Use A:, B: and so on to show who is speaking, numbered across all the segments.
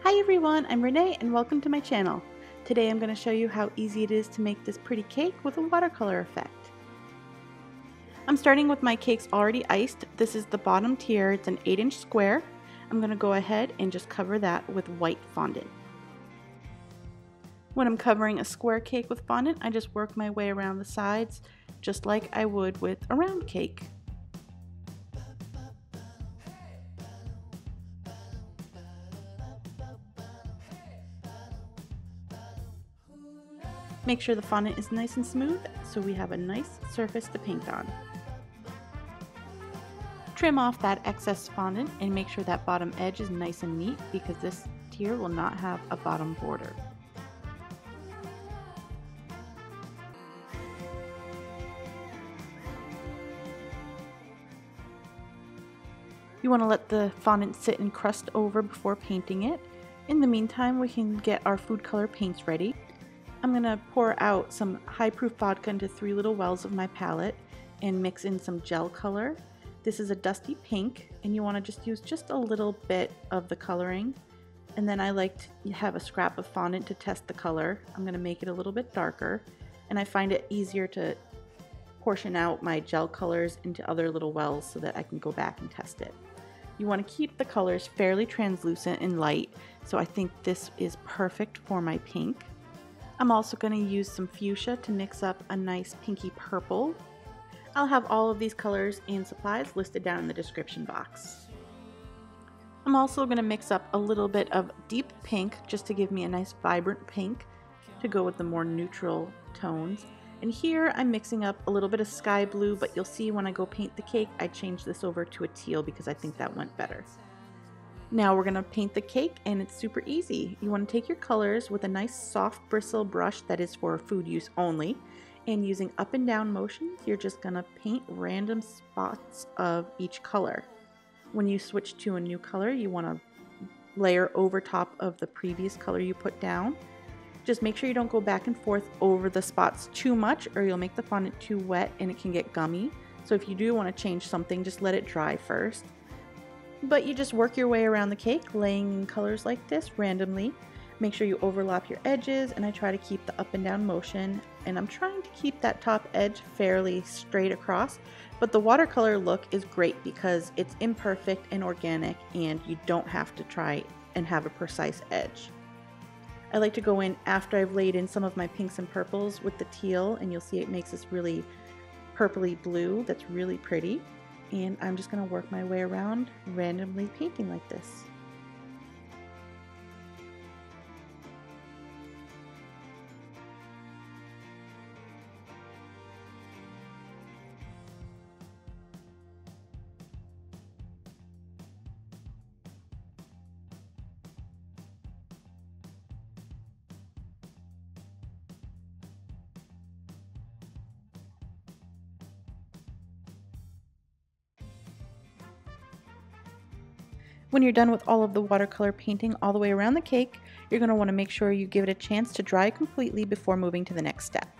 A: Hi everyone, I'm Renee and welcome to my channel. Today I'm going to show you how easy it is to make this pretty cake with a watercolor effect. I'm starting with my cakes already iced. This is the bottom tier, it's an 8-inch square. I'm going to go ahead and just cover that with white fondant. When I'm covering a square cake with fondant, I just work my way around the sides just like I would with a round cake. Make sure the fondant is nice and smooth so we have a nice surface to paint on. Trim off that excess fondant and make sure that bottom edge is nice and neat because this tier will not have a bottom border. You want to let the fondant sit and crust over before painting it. In the meantime, we can get our food color paints ready. I'm going to pour out some high proof vodka into 3 little wells of my palette and mix in some gel color. This is a dusty pink and you want to just use just a little bit of the coloring. And then I like to have a scrap of fondant to test the color. I'm going to make it a little bit darker and I find it easier to portion out my gel colors into other little wells so that I can go back and test it. You want to keep the colors fairly translucent and light, so I think this is perfect for my pink. I'm also going to use some fuchsia to mix up a nice pinky purple. I'll have all of these colors and supplies listed down in the description box. I'm also going to mix up a little bit of deep pink just to give me a nice vibrant pink to go with the more neutral tones. And here I'm mixing up a little bit of sky blue, but you'll see when I go paint the cake I changed this over to a teal because I think that went better. Now we're going to paint the cake and it's super easy. You want to take your colors with a nice soft bristle brush that is for food use only, and using up and down motions you're just going to paint random spots of each color. When you switch to a new color you want to layer over top of the previous color you put down. Just make sure you don't go back and forth over the spots too much or you'll make the fondant too wet and it can get gummy. So if you do want to change something, just let it dry first. But you just work your way around the cake, laying in colors like this randomly. Make sure you overlap your edges, and I try to keep the up and down motion. And I'm trying to keep that top edge fairly straight across. But the watercolor look is great because it's imperfect and organic, and you don't have to try and have a precise edge. I like to go in after I've laid in some of my pinks and purples with the teal, and you'll see it makes this really purpley blue that's really pretty. And I'm just going to work my way around randomly painting like this. When you're done with all of the watercolor painting all the way around the cake, you're going to want to make sure you give it a chance to dry completely before moving to the next step.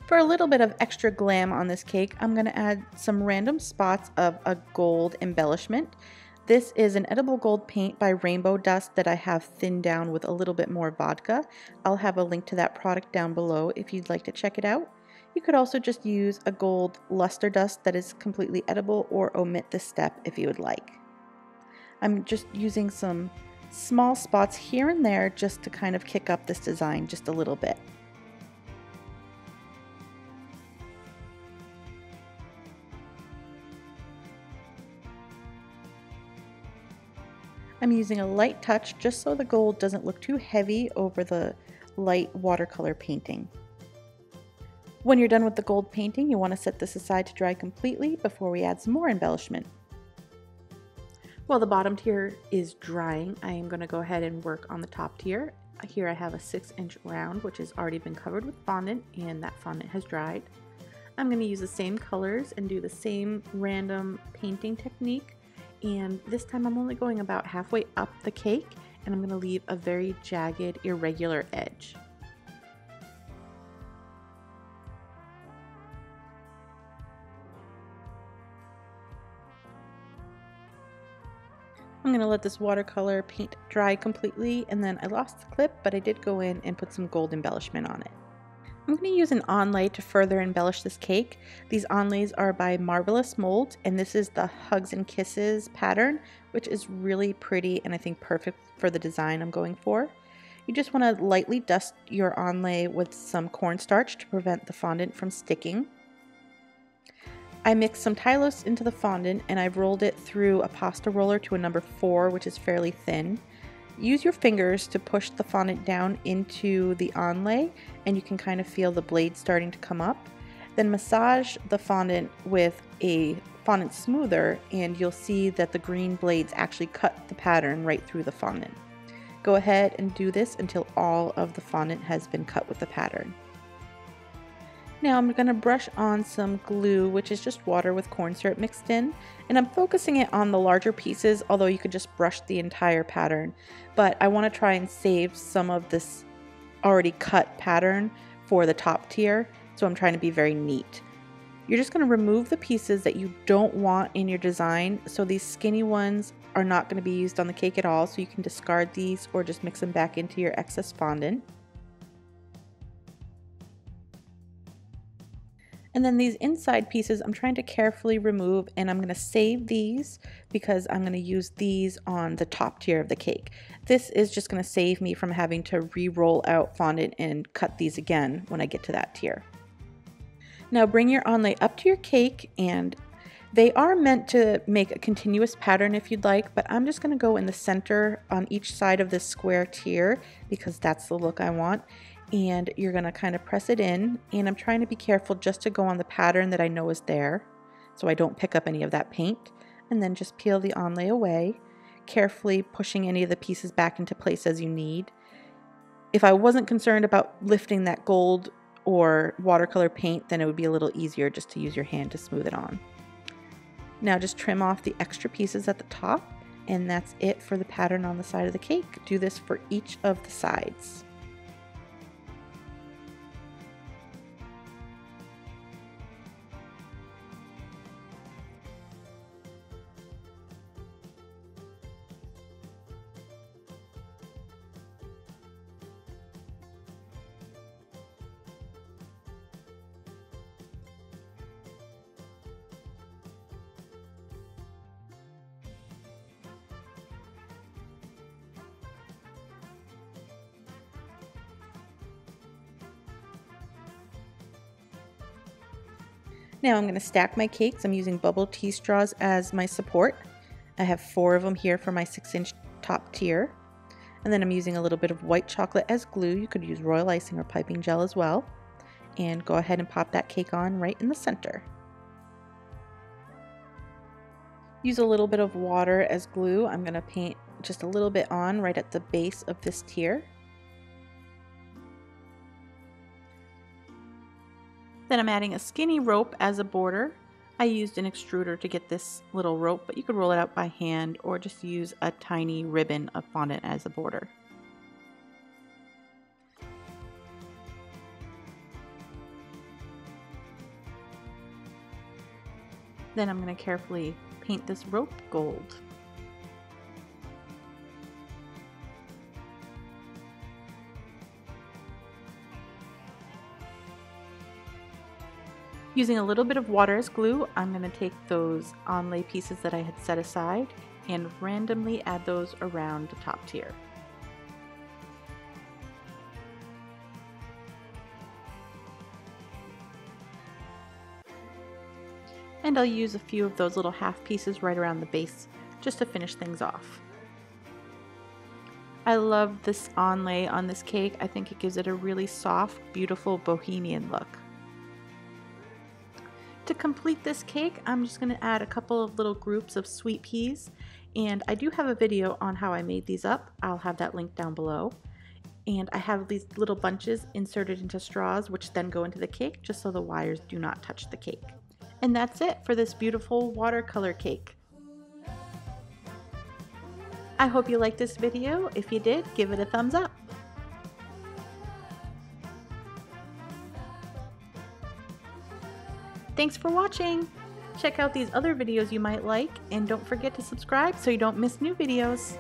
A: For a little bit of extra glam on this cake, I'm going to add some random spots of a gold embellishment. This is an edible gold paint by Rainbow Dust that I have thinned down with a little bit more vodka. I'll have a link to that product down below if you'd like to check it out. You could also just use a gold luster dust that is completely edible or omit this step if you would like. I'm just using some small spots here and there just to kind of kick up this design just a little bit. I'm using a light touch just so the gold doesn't look too heavy over the light watercolor painting. When you're done with the gold painting, you want to set this aside to dry completely before we add some more embellishment. While the bottom tier is drying, I am going to go ahead and work on the top tier. Here I have a 6-inch round which has already been covered with fondant, and that fondant has dried. I'm going to use the same colors and do the same random painting technique, and this time I'm only going about halfway up the cake and I'm going to leave a very jagged, irregular edge. I'm going to let this watercolor paint dry completely, and then I lost the clip, but I did go in and put some gold embellishment on it. I'm going to use an onlay to further embellish this cake. These onlays are by Marvelous Molds, and this is the Hugs and Kisses pattern, which is really pretty and I think perfect for the design I'm going for. You just want to lightly dust your onlay with some cornstarch to prevent the fondant from sticking. I mixed some Tylose into the fondant and I've rolled it through a pasta roller to a number 4, which is fairly thin. Use your fingers to push the fondant down into the onlay, and you can kind of feel the blade starting to come up. Then massage the fondant with a fondant smoother and you'll see that the green blades actually cut the pattern right through the fondant. Go ahead and do this until all of the fondant has been cut with the pattern. Now I'm going to brush on some glue, which is just water with corn syrup mixed in, and I'm focusing it on the larger pieces, although you could just brush the entire pattern. But I want to try and save some of this already cut pattern for the top tier, so I'm trying to be very neat. You're just going to remove the pieces that you don't want in your design, so these skinny ones are not going to be used on the cake at all, so you can discard these or just mix them back into your excess fondant. And then these inside pieces I'm trying to carefully remove, and I'm going to save these because I'm going to use these on the top tier of the cake. This is just going to save me from having to re-roll out fondant and cut these again when I get to that tier. Now bring your onlay up to your cake, and they are meant to make a continuous pattern if you'd like, but I'm just going to go in the center on each side of this square tier because that's the look I want. And you're going to kind of press it in, and I'm trying to be careful just to go on the pattern that I know is there so I don't pick up any of that paint, and then just peel the onlay away, carefully pushing any of the pieces back into place as you need. If I wasn't concerned about lifting that gold or watercolor paint, then it would be a little easier just to use your hand to smooth it on. Now just trim off the extra pieces at the top, and that's it for the pattern on the side of the cake. Do this for each of the sides. Now I'm going to stack my cakes. I'm using bubble tea straws as my support. I have 4 of them here for my 6-inch top tier. And then I'm using a little bit of white chocolate as glue. You could use royal icing or piping gel as well. And go ahead and pop that cake on right in the center. Use a little bit of water as glue. I'm going to paint just a little bit on right at the base of this tier. Then I'm adding a skinny rope as a border. I used an extruder to get this little rope, but you could roll it out by hand or just use a tiny ribbon of fondant as a border. Then I'm going to carefully paint this rope gold. Using a little bit of water as glue, I'm going to take those onlay pieces that I had set aside and randomly add those around the top tier. And I'll use a few of those little half pieces right around the base just to finish things off. I love this onlay on this cake. I think it gives it a really soft, beautiful bohemian look. To complete this cake, I'm just going to add a couple of little groups of sweet peas, and I do have a video on how I made these up. I'll have that link down below. And I have these little bunches inserted into straws, which then go into the cake just so the wires do not touch the cake. And that's it for this beautiful watercolor cake. I hope you liked this video. If you did, give it a thumbs up. Thanks for watching! Check out these other videos you might like, and don't forget to subscribe so you don't miss new videos.